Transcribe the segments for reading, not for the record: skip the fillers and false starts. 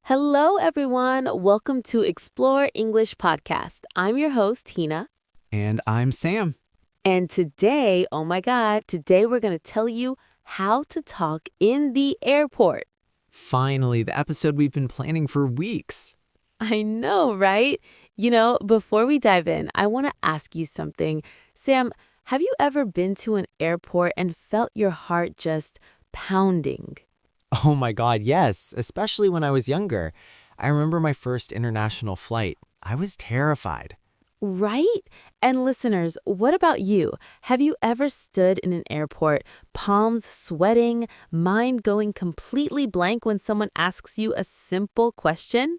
Hello, everyone. Welcome to Explore English Podcast. I'm your host, Hina. And I'm Sam. And today, oh my God, today we're going to tell you how to talk in the airport. Finally, the episode we've been planning for weeks. I know, right? Before we dive in, I want to ask you something. Sam, have you ever been to an airport and felt your heart just pounding? Oh my God, yes, especially when I was younger. I remember my first international flight. I was terrified. Right? And listeners, what about you? Have you ever stood in an airport, palms sweating, mind going completely blank when someone asks you a simple question?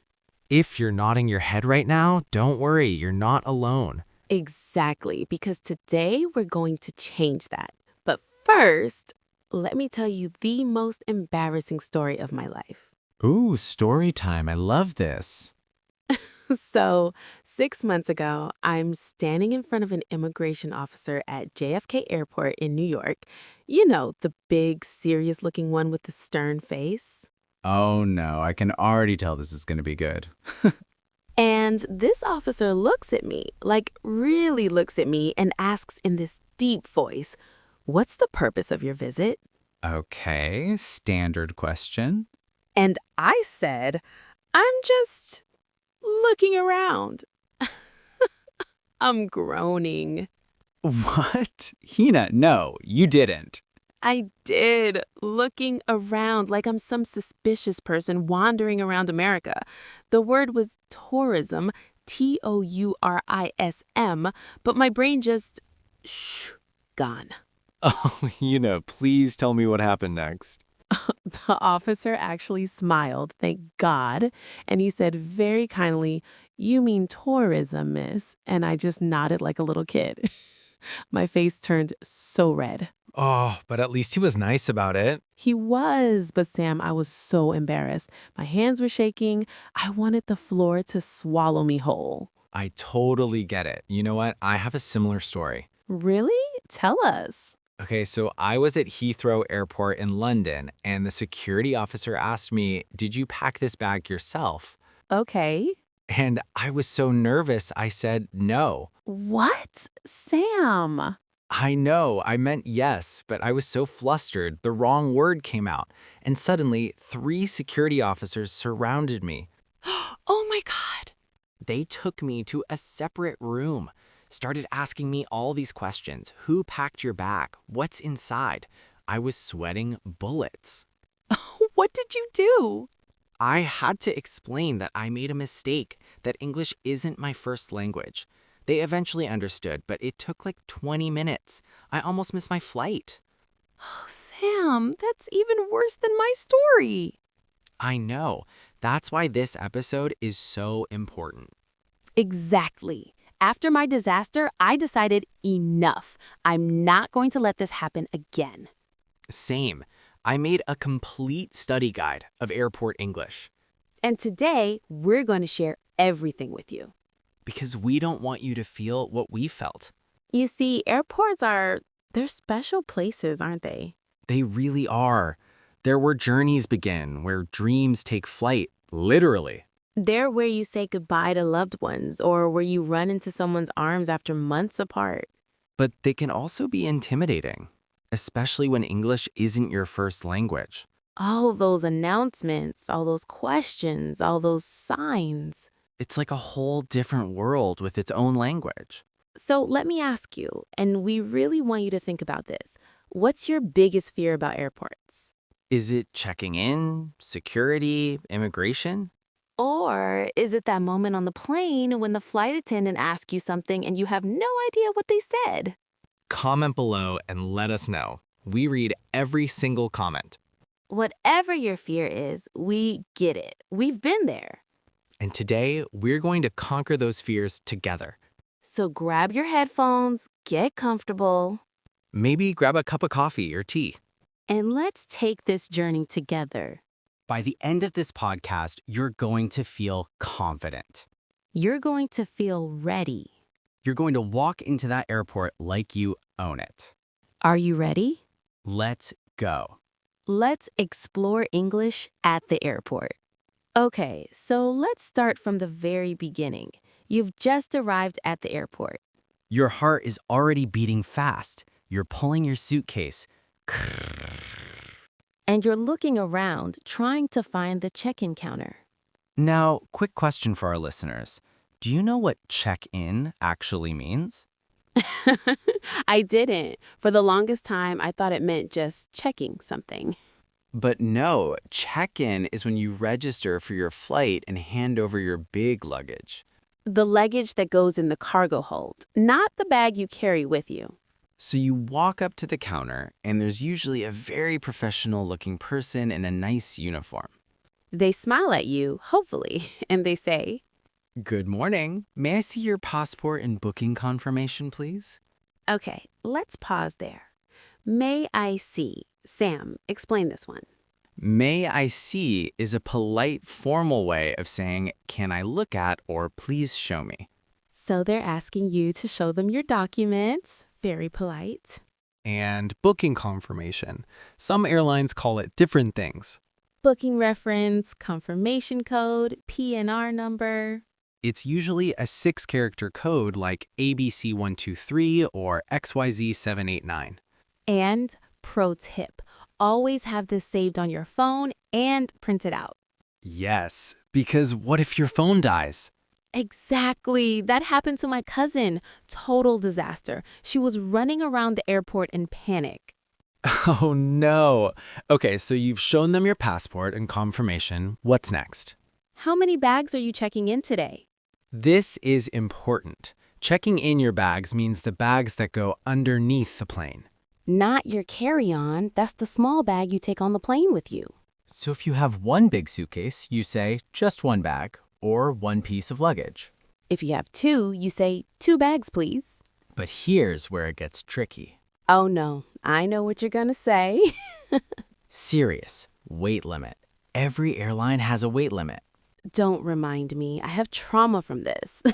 If you're nodding your head right now, don't worry, you're not alone. Exactly, because today we're going to change that. But first, let me tell you the most embarrassing story of my life. Ooh, story time. I love this. So, 6 months ago, I'm standing in front of an immigration officer at JFK Airport in New York. You know, the big, serious looking one with the stern face. Oh no, I can already tell this is going to be good. And this officer looks at me, like really looks at me, and asks in this deep voice, "What's the purpose of your visit?" Okay, standard question. And I said, "I'm just looking around." I'm groaning. What? Hina, no, you didn't. I did, looking around like I'm some suspicious person wandering around America. The word was tourism, tourism, but my brain just, gone. Oh, please tell me what happened next. The officer actually smiled, thank God, and he said very kindly, "You mean tourism, miss?" And I just nodded like a little kid. My face turned so red. Oh, but at least he was nice about it. He was, but Sam, I was so embarrassed. My hands were shaking. I wanted the floor to swallow me whole. I totally get it. You know what? I have a similar story. Really? Tell us. Okay, so I was at Heathrow Airport in London, and the security officer asked me, "Did you pack this bag yourself?" Okay. And I was so nervous, I said no. What? Sam. I know, I meant yes, but I was so flustered, the wrong word came out. And suddenly, 3 security officers surrounded me. Oh my God. They took me to a separate room, started asking me all these questions. Who packed your bag? What's inside? I was sweating bullets. What did you do? I had to explain that I made a mistake, that English isn't my first language. They eventually understood, but it took like 20 minutes. I almost missed my flight. Oh, Sam, that's even worse than my story. I know. That's why this episode is so important. Exactly. After my disaster, I decided enough. I'm not going to let this happen again. Same. I made a complete study guide of airport English And today, we're going to share everything with you. because we don't want you to feel what we felt. You see, they're special places, aren't they? They really are. They're where journeys begin, where dreams take flight, literally. They're where you say goodbye to loved ones or where you run into someone's arms after months apart. But they can also be intimidating, especially when English isn't your first language. All those announcements, all those questions, all those signs. It's like a whole different world with its own language. So let me ask you, and we really want you to think about this. What's your biggest fear about airports? Is it checking in, security, immigration? Or is it that moment on the plane when the flight attendant asks you something and you have no idea what they said? Comment below and let us know. We read every single comment. Whatever your fear is, we get it. We've been there. And today, we're going to conquer those fears together. So grab your headphones, get comfortable, Maybe grab a cup of coffee or tea. and let's take this journey together. By the end of this podcast, you're going to feel confident. You're going to feel ready. You're going to walk into that airport like you own it. Are you ready? Let's go. Let's explore English at the airport. Okay, so let's start from the very beginning. You've just arrived at the airport, Your heart is already beating fast. You're pulling your suitcase. and you're looking around trying to find the check-in counter. Now, quick question for our listeners. Do you know what check-in actually means? I didn't. For the longest time, I thought it meant just checking something. But no, check-in is when you register for your flight and hand over your big luggage. The luggage that goes in the cargo hold, not the bag you carry with you. So you walk up to the counter, and there's usually a very professional-looking person in a nice uniform. They smile at you, hopefully, and they say, Good morning. May I see your passport and booking confirmation, please? okay, let's pause there. May I see? Sam, explain this one. May I see is a polite, formal way of saying, can I look at or please show me? So they're asking you to show them your documents. Very polite. And booking confirmation. Some airlines call it different things. Booking reference, confirmation code, PNR number. It's usually a 6-character code like ABC123 or XYZ789. And pro tip, always have this saved on your phone and print it out. Yes, because what if your phone dies? Exactly. That happened to my cousin. Total disaster. She was running around the airport in panic. Oh no. Okay, so you've shown them your passport and confirmation. What's next? How many bags are you checking in today? This is important. Checking in your bags means the bags that go underneath the plane. Not your carry-on. That's the small bag you take on the plane with you. So if you have one big suitcase, you say just one bag or one piece of luggage. If you have two, you say 2 bags, please. But here's where it gets tricky. Oh no, I know what you're gonna say. Serious. Weight limit. Every airline has a weight limit. Don't remind me. I have trauma from this.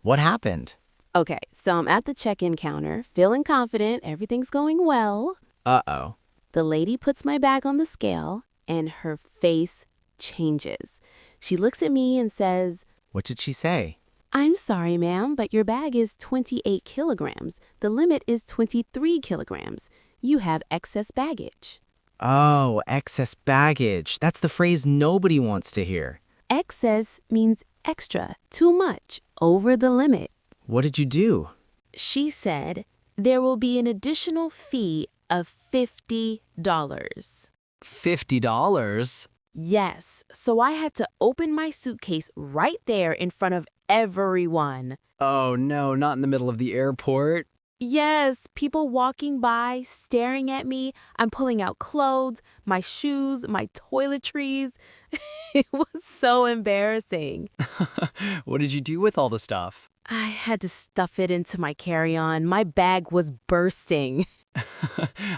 What happened? Okay, so I'm at the check-in counter, feeling confident, everything's going well. Uh-oh. The lady puts my bag on the scale, and her face changes. She looks at me and says, What did she say? I'm sorry, ma'am, but your bag is 28 kilograms. The limit is 23 kilograms. You have excess baggage. Oh, excess baggage. That's the phrase nobody wants to hear. Excess means extra, too much, over the limit. What did you do? She said there will be an additional fee of $50. $50? Yes, so I had to open my suitcase right there in front of everyone. Oh no, not in the middle of the airport. Yes, people walking by, staring at me. I'm pulling out clothes, my shoes, my toiletries. It was so embarrassing. What did you do with all the stuff? I had to stuff it into my carry-on. My bag was bursting.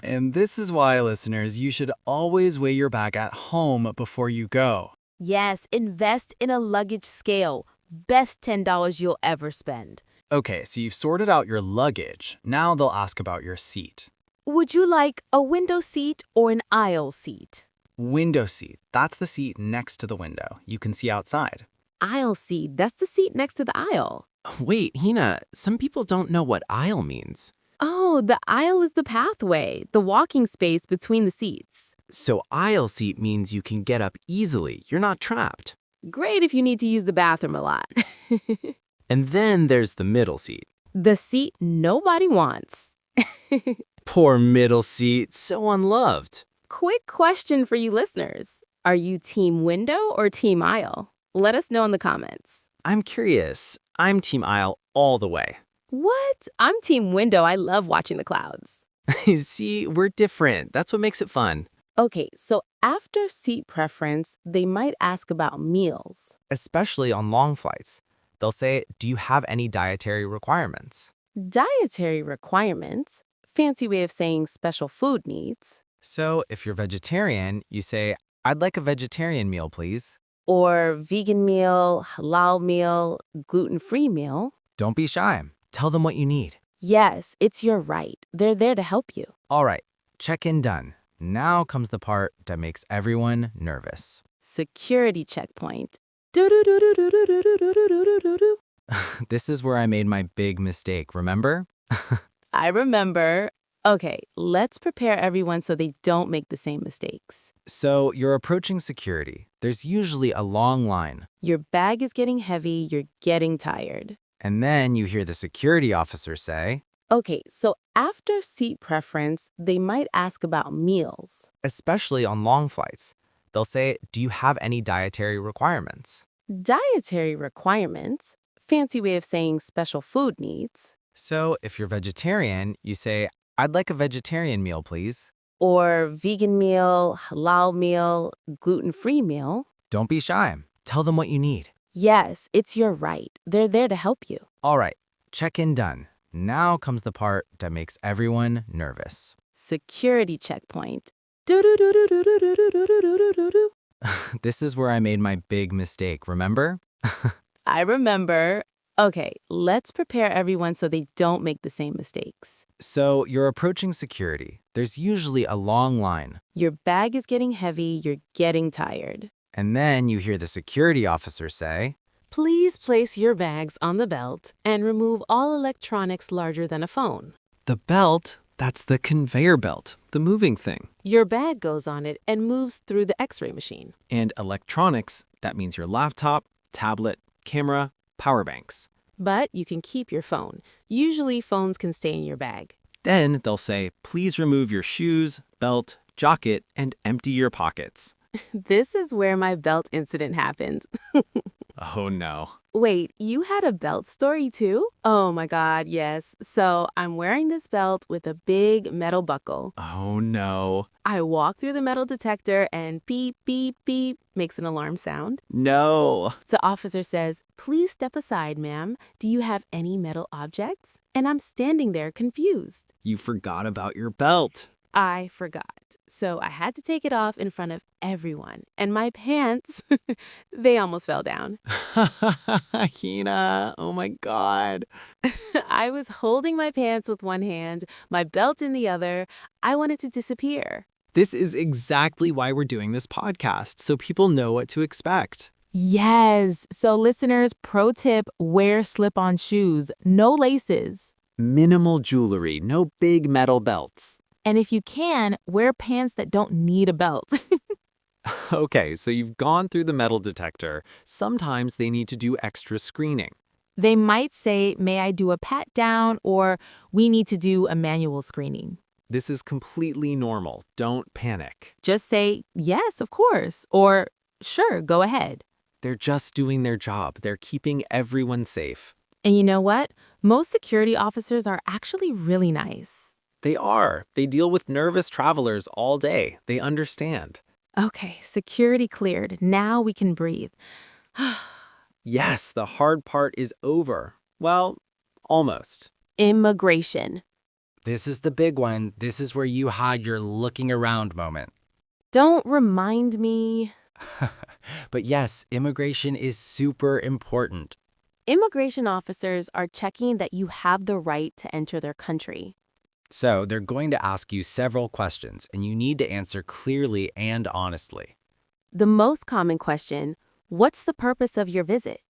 And this is why, listeners, you should always weigh your bag at home before you go. Yes, invest in a luggage scale. Best $10 you'll ever spend. Okay, so you've sorted out your luggage. Now they'll ask about your seat. Would you like a window seat or an aisle seat? Window seat. That's the seat next to the window. You can see outside. Aisle seat, that's the seat next to the aisle. Wait, Hina, some people don't know what aisle means. Oh, the aisle is the pathway, the walking space between the seats. So aisle seat means you can get up easily. You're not trapped. Great if you need to use the bathroom a lot. And then there's the middle seat. The seat nobody wants. Poor middle seat, so unloved. Quick question for you listeners. Are you team window or team aisle? Let us know in the comments. I'm curious. I'm team aisle all the way. What? I'm team window. I love watching the clouds. See, we're different. That's what makes it fun. Okay, so after seat preference, they might ask about meals. Especially on long flights. They'll say, do you have any dietary requirements? Dietary requirements, fancy way of saying special food needs. So if you're vegetarian, you say, I'd like a vegetarian meal, please. Or vegan meal, halal meal, gluten-free meal. Don't be shy. Tell them what you need. Yes, it's your right. They're there to help you. All right, check-in done. Now comes the part that makes everyone nervous. Security checkpoint. Do-do-do-do-do-do-do-do-do-do-do-do. This is where I made my big mistake, remember? I remember. Okay, let's prepare everyone so they don't make the same mistakes. So you're approaching security. There's usually a long line. Your bag is getting heavy, you're getting tired. And then you hear the security officer say, Okay, so after seat preference, they might ask about meals. Especially on long flights. They'll say, do you have any dietary requirements? Dietary requirements, fancy way of saying special food needs. So if you're vegetarian, you say, I'd like a vegetarian meal, please. Or vegan meal, halal meal, gluten-free meal. Don't be shy. Tell them what you need. Yes, it's your right. They're there to help you. All right, check-in done. Now comes the part that makes everyone nervous. Security checkpoint. Do-do-do-do-do-do-do-do-do-do-do. this is where I made my big mistake, remember? I remember. Okay, let's prepare everyone so they don't make the same mistakes. So you're approaching security. There's usually a long line. Your bag is getting heavy, you're getting tired. And then you hear the security officer say, Please place your bags on the belt and remove all electronics larger than a phone. the belt, that's the conveyor belt, the moving thing. Your bag goes on it and moves through the X-ray machine. And electronics, that means your laptop, tablet, camera, power banks. But you can keep your phone. Usually phones can stay in your bag. Then they'll say, please remove your shoes, belt, jacket, and empty your pockets. This is where my belt incident happened. Oh no. Wait, you had a belt story too? Oh my God, yes. So I'm wearing this belt with a big metal buckle. Oh no. I walk through the metal detector and beep, beep, beep makes an alarm sound. No. The officer says, please step aside, ma'am. Do you have any metal objects? And I'm standing there confused. You forgot about your belt. I forgot. So I had to take it off in front of everyone. And my pants, they almost fell down. Hina, oh my God. I was holding my pants with one hand, my belt in the other. I wanted to disappear. This is exactly why we're doing this podcast, so people know what to expect. Yes. So listeners, pro tip, wear slip-on shoes, no laces. Minimal jewelry, no big metal belts. And if you can, wear pants that don't need a belt. Okay, so you've gone through the metal detector. Sometimes they need to do extra screening. They might say, may I do a pat down, or we need to do a manual screening. This is completely normal. Don't panic. Just say, yes, of course, or sure, go ahead. They're just doing their job. They're keeping everyone safe. And you know what? Most security officers are actually really nice. They are. They deal with nervous travelers all day. They understand. Okay, security cleared. Now we can breathe. Yes, the hard part is over. Well, almost. Immigration. This is the big one. This is where you had your looking around moment. Don't remind me. But yes, immigration is super important. Immigration officers are checking that you have the right to enter their country. So they're going to ask you several questions, and you need to answer clearly and honestly. The most common question, what's the purpose of your visit?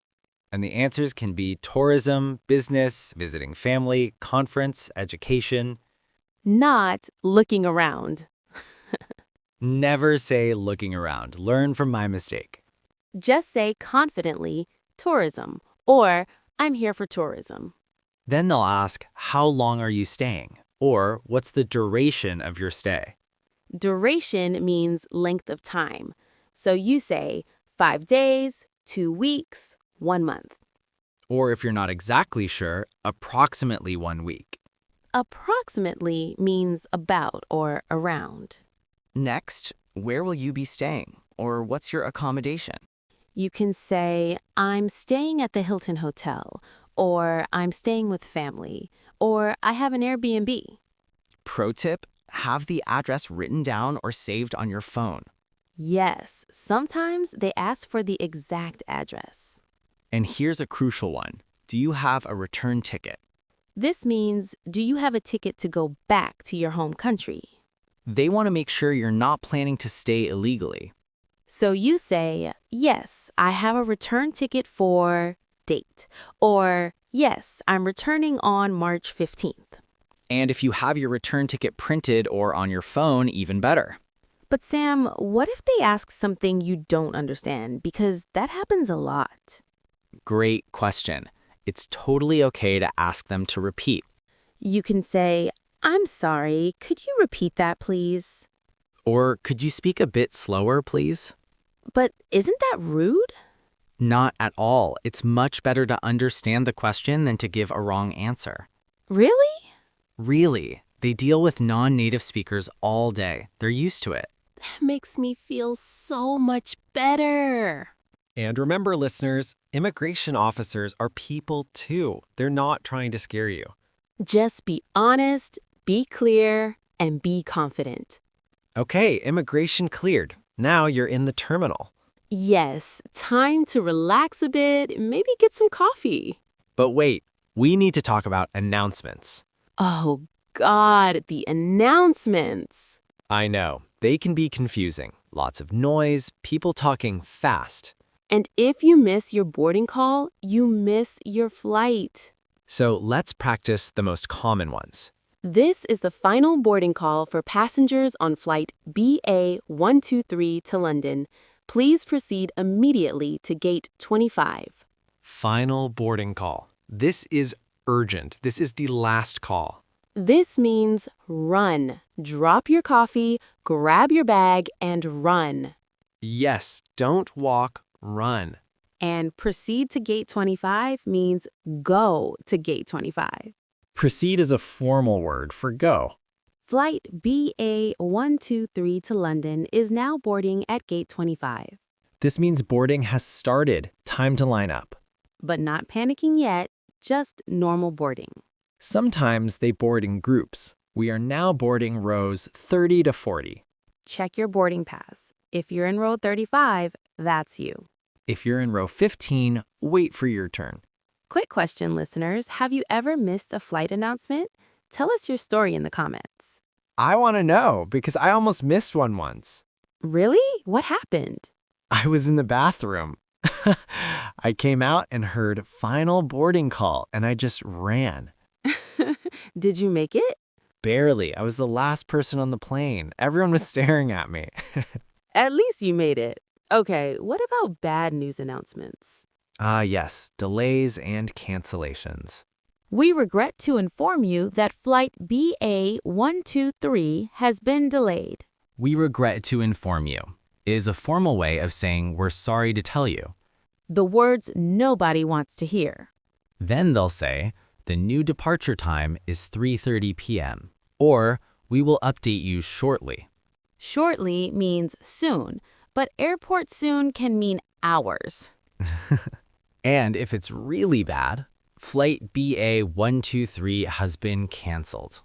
And the answers can be tourism, business, visiting family, conference, education. Not looking around. Never say looking around. Learn from my mistake. Just say confidently, tourism, or I'm here for tourism. Then they'll ask, how long are you staying? Or what's the duration of your stay? Duration means length of time. So you say 5 days, 2 weeks, 1 month. Or if you're not exactly sure, approximately 1 week. Approximately means about or around. Next, where will you be staying? Or what's your accommodation? You can say, I'm staying at the Hilton Hotel, or I'm staying with family, or I have an Airbnb. Pro tip, have the address written down or saved on your phone. Yes, sometimes they ask for the exact address. And here's a crucial one. Do you have a return ticket? This means, do you have a ticket to go back to your home country? They want to make sure you're not planning to stay illegally. So you say, yes, I have a return ticket for date. Or, yes, I'm returning on March 15th. And if you have your return ticket printed or on your phone, even better. But Sam, what if they ask something you don't understand? Because that happens a lot. Great question. It's totally okay to ask them to repeat. You can say, I'm sorry, could you repeat that, please? Or could you speak a bit slower, please? But isn't that rude? Not at all. It's much better to understand the question than to give a wrong answer. Really? Really, they deal with non-native speakers all day. They're used to it. That makes me feel so much better. And remember, listeners, immigration officers are people too. They're not trying to scare you. Just be honest, be clear, and be confident. Okay, immigration cleared. Now you're in the terminal. Yes, time to relax a bit, maybe get some coffee. But wait, we need to talk about announcements. Oh, God, the announcements. I know, they can be confusing. Lots of noise, people talking fast. And if you miss your boarding call, you miss your flight. So let's practice the most common ones. This is the final boarding call for passengers on flight BA123 to London. Please proceed immediately to gate 25. Final boarding call. This is urgent. This is the last call. This means run. Drop your coffee, grab your bag, and run. Yes, don't walk, run. And proceed to gate 25 means go to gate 25. Proceed is a formal word for go. Flight BA123 to London is now boarding at gate 25. This means boarding has started. Time to line up. But not panicking yet, just normal boarding. Sometimes they board in groups. We are now boarding rows 30 to 40. Check your boarding pass. If you're in row 35, that's you. If you're in row 15, wait for your turn. Quick question, listeners. Have you ever missed a flight announcement? Tell us your story in the comments. I want to know because I almost missed one once. Really? What happened? I was in the bathroom. I came out and heard final boarding call and I just ran. Did you make it? Barely. I was the last person on the plane. Everyone was staring at me. At least you made it. Okay, what about bad news announcements? Yes, delays and cancellations. We regret to inform you that flight BA123 has been delayed. We regret to inform you is a formal way of saying we're sorry to tell you. The words nobody wants to hear. Then they'll say, the new departure time is 3:30 p.m. Or, we will update you shortly. Shortly means soon, but airport soon can mean hours. And if it's really bad, flight BA123 has been canceled.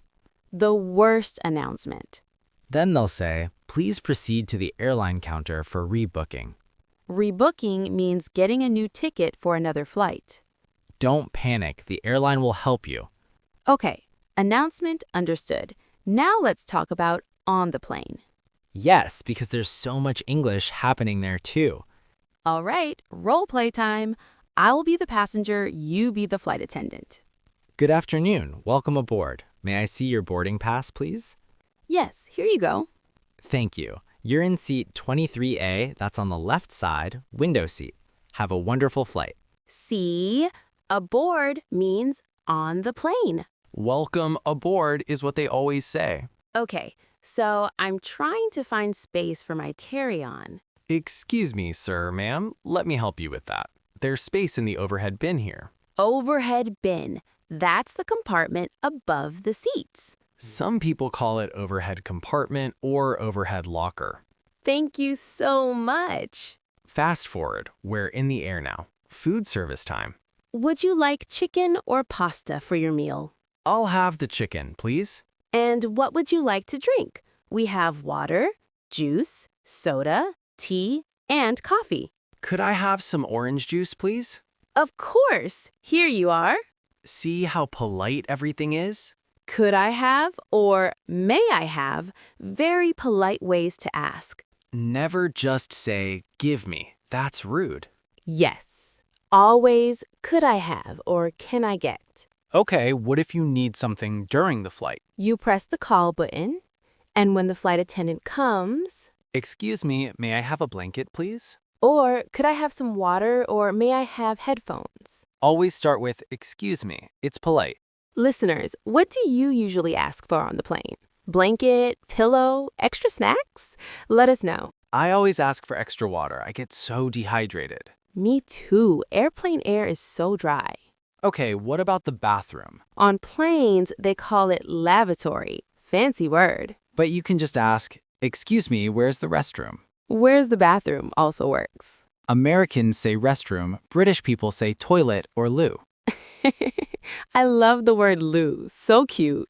The worst announcement. Then they'll say, please proceed to the airline counter for rebooking. Rebooking means getting a new ticket for another flight. Don't panic, the airline will help you. Okay, announcement understood. Now let's talk about on the plane. Yes, because there's so much English happening there too. All right, role play time. I will be the passenger, you be the flight attendant. Good afternoon, welcome aboard. May I see your boarding pass, please? Yes, here you go. Thank you. You're in seat 23A, that's on the left side, window seat. Have a wonderful flight. See, aboard means on the plane. Welcome aboard is what they always say. Okay, so I'm trying to find space for my carry-on. Excuse me, sir, ma'am. Let me help you with that. There's space in the overhead bin here. Overhead bin. That's the compartment above the seats. Some people call it overhead compartment or overhead locker. Thank you so much. Fast forward, we're in the air now. Food service time. Would you like chicken or pasta for your meal? I'll have the chicken, please. And what would you like to drink? We have water, juice, soda, tea, and coffee. Could I have some orange juice, please? Of course. Here you are. See how polite everything is? Could I have or may I have very polite ways to ask. Never just say, give me. That's rude. Yes. Always, could I have or can I get? Okay, what if you need something during the flight? You press the call button, and when the flight attendant comes, Excuse me, may I have a blanket, please? or could I have some water or may I have headphones? Always start with, excuse me. It's polite. Listeners, what do you usually ask for on the plane? Blanket, pillow, extra snacks? Let us know. I always ask for extra water. I get so dehydrated. Me too. Airplane air is so dry. Okay, what about the bathroom? On planes, they call it lavatory. Fancy word. But you can just ask, excuse me, where's the restroom? Where's the bathroom also works. Americans say restroom, British people say toilet or loo. I love the word loo. So cute.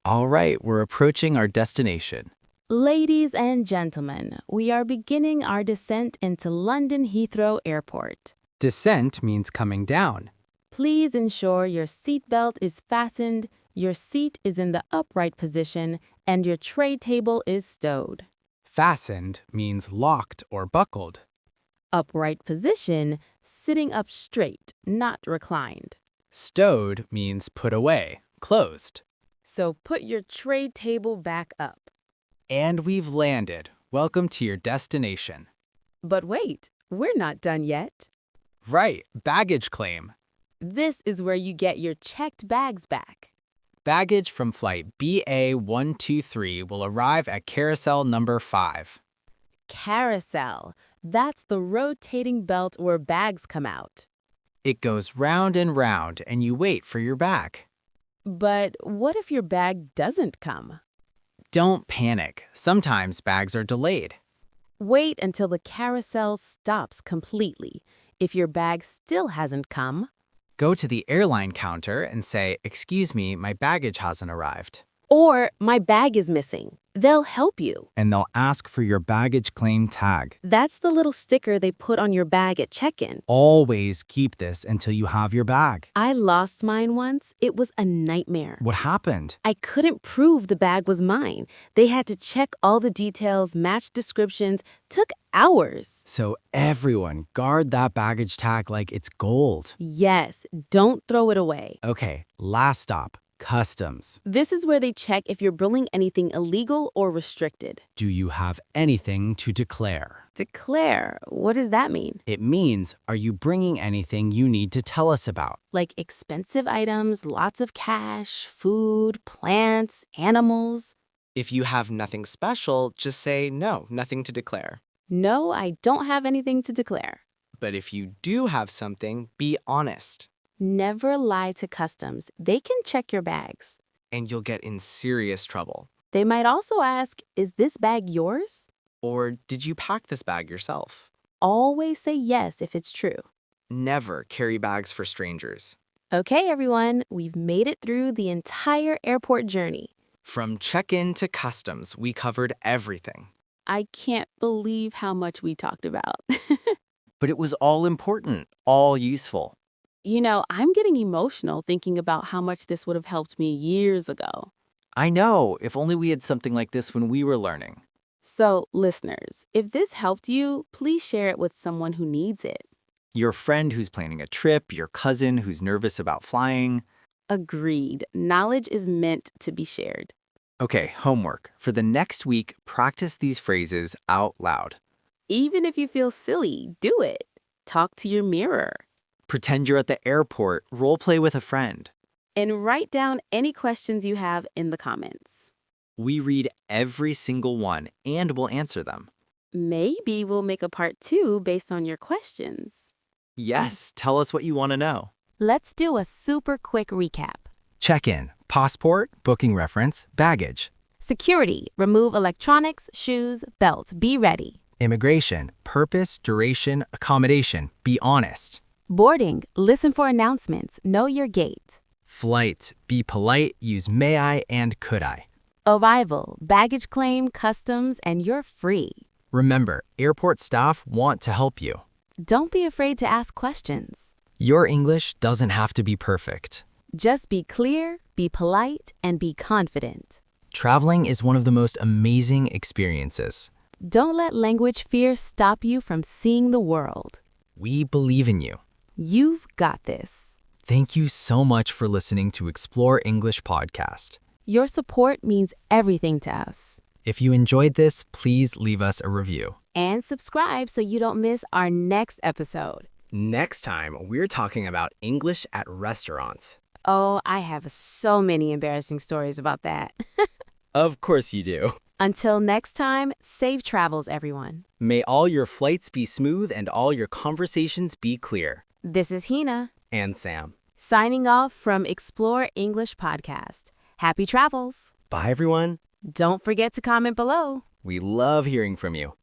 All right, we're approaching our destination. Ladies and gentlemen, we are beginning our descent into London Heathrow Airport. Descent means coming down. Please ensure your seatbelt is fastened, your seat is in the upright position, and your tray table is stowed. Fastened means locked or buckled. Upright position, sitting up straight, not reclined. Stowed means put away, closed. So put your tray table back up. And we've landed. Welcome to your destination. But wait, we're not done yet. Right, baggage claim. This is where you get your checked bags back. Baggage from flight BA123 will arrive at carousel number 5. Carousel. That's the rotating belt where bags come out. It goes round and round, and you wait for your bag. But what if your bag doesn't come? Don't panic. Sometimes bags are delayed. Wait until the carousel stops completely. If your bag still hasn't come, Go to the airline counter and say, excuse me, my baggage hasn't arrived. or my bag is missing, they'll help you. And they'll ask for your baggage claim tag. That's the little sticker they put on your bag at check-in. Always keep this until you have your bag. I lost mine once. It was a nightmare. What happened? I couldn't prove the bag was mine. They had to check all the details, match descriptions. Took hours. So everyone guard that baggage tag like it's gold. Yes, don't throw it away. Okay, last stop, customs. This is where they check if you're bringing anything illegal or restricted. Do you have anything to declare? Declare. What does that mean? It means, are you bringing anything you need to tell us about? Like expensive items, lots of cash, food, plants, animals. If you have nothing special, just say no, nothing to declare. No, I don't have anything to declare. But if you do have something, be honest, Never lie to customs. They can check your bags. and you'll get in serious trouble. They might also ask, is this bag yours? Or did you pack this bag yourself? Always say yes if it's true. Never carry bags for strangers. Okay, everyone, we've made it through the entire airport journey. From check-in to customs, we covered everything. I can't believe how much we talked about. But it was all important, all useful. You know, I'm getting emotional thinking about how much this would have helped me years ago. I know, if only we had something like this when we were learning. So, listeners, if this helped you, please share it with someone who needs it. Your friend who's planning a trip, your cousin who's nervous about flying. Agreed. Knowledge is meant to be shared. Okay, homework. For the next week, practice these phrases out loud. Even if you feel silly, do it. Talk to your mirror. Pretend you're at the airport, role play with a friend. And write down any questions you have in the comments. We read every single one and we'll answer them. Maybe we'll make a part 2 based on your questions. Yes, tell us what you want to know. Let's do a super quick recap. Check-in, passport, booking reference, baggage. Security, remove electronics, shoes, belt, be ready. Immigration, purpose, duration, accommodation, be honest. Boarding, listen for announcements, know your gate. Flight, be polite, use may I and could I. Arrival, baggage claim, customs, and you're free. Remember, airport staff want to help you. Don't be afraid to ask questions. Your English doesn't have to be perfect. Just be clear, be polite, and be confident. Traveling is one of the most amazing experiences. Don't let language fear stop you from seeing the world. We believe in you. You've got this. Thank you so much for listening to Explore English Podcast. Your support means everything to us. If you enjoyed this, please leave us a review. And subscribe so you don't miss our next episode. Next time, we're talking about English at restaurants. Oh, I have so many embarrassing stories about that. Of course you do. Until next time, safe travels, everyone. May all your flights be smooth and all your conversations be clear. This is Hina, And Sam. signing off from Explore English Podcast. Happy travels. Bye, everyone. Don't forget to comment below. We love hearing from you.